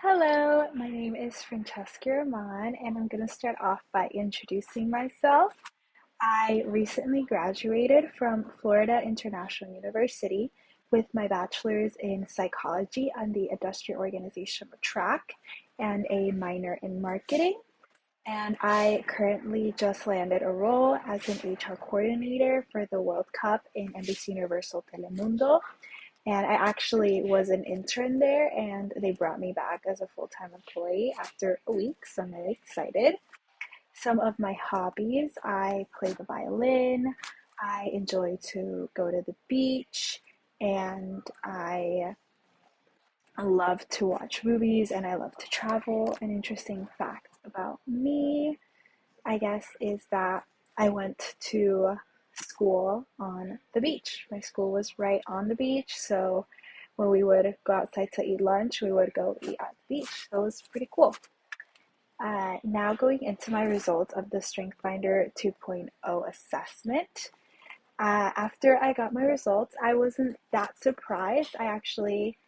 Hello, my name is Francesca, and I'm going to start off by introducing myself. I recently graduated from Florida International University with my bachelor's in psychology on the industrial organization track and a minor in marketing. And I currently just landed a role as an HR coordinator for the World Cup in NBC Universal Telemundo. And I actually was an intern there, and they brought me back as a full-time employee after a week, so I'm really excited. Some of my hobbies: I play the violin, I enjoy to go to the beach, and I love to watch movies, and I love to travel. An interesting fact about me, I guess, is that I went to school on the beach. My school was right on the beach, so when we would go outside to eat lunch, we would go eat at the beach. So it was pretty cool. Now going into my results of the StrengthsFinder 2.0 assessment. After I got my results, I wasn't that surprised. I actually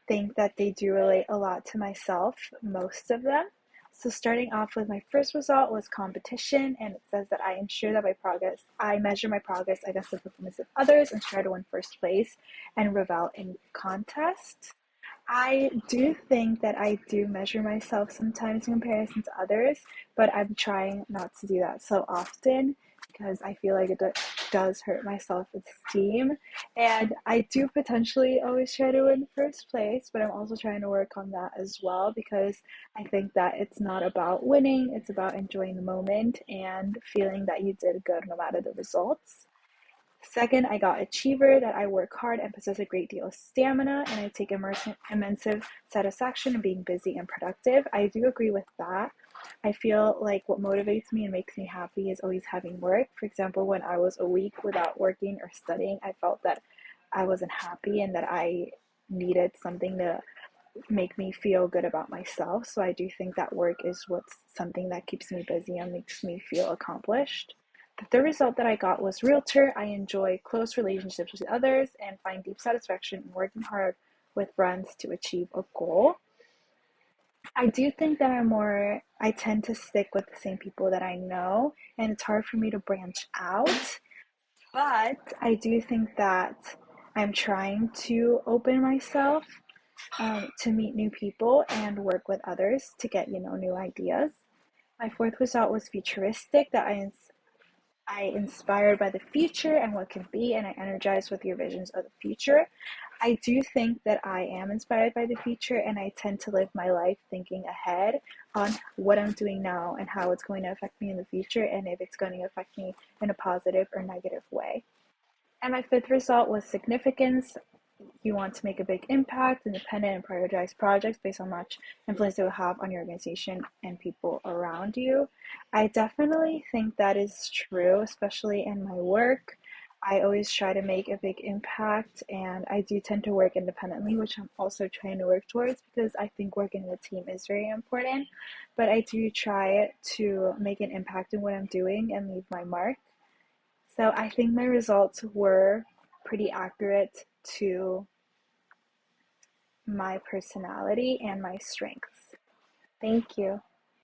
think that they do relate a lot to myself, most of them. So starting off with my first result was competition, and it says that I measure my progress against the performance of others and try to win first place and revel in contests. I do think that I do measure myself sometimes in comparison to others, but I'm trying not to do that so often because I feel like it does hurt my self-esteem. And I do potentially always try to win first place, but I'm also trying to work on that as well because I think that it's not about winning, it's about enjoying the moment and feeling that you did good no matter the results. Second, I got achiever, that I work hard and possess a great deal of stamina, and I take immense satisfaction in being busy and productive. I do agree with that. I feel like what motivates me and makes me happy is always having work. For example, when I was a week without working or studying, I felt that I wasn't happy and that I needed something to make me feel good about myself. So I do think that work is what's something that keeps me busy and makes me feel accomplished. The third result that I got was realtor. I enjoy close relationships with others and find deep satisfaction in working hard with friends to achieve a goal. I do think that I tend to stick with the same people that I know, and it's hard for me to branch out. But I do think that I'm trying to open myself to meet new people and work with others to get, new ideas. My fourth result was futuristic, that I inspired by the future and what can be, and I energized with your visions of the future. I do think that I am inspired by the future, and I tend to live my life thinking ahead on what I'm doing now and how it's going to affect me in the future, and if it's going to affect me in a positive or negative way. And my fifth result was significance. You want to make a big impact, independent, and prioritize projects based on much influence it will have on your organization and people around you. I definitely think that is true, especially in my work. I always try to make a big impact, and I do tend to work independently, which I'm also trying to work towards because I think working in a team is very important. But I do try to make an impact in what I'm doing and leave my mark. So I think my results were pretty accurate to my personality and my strengths. Thank you.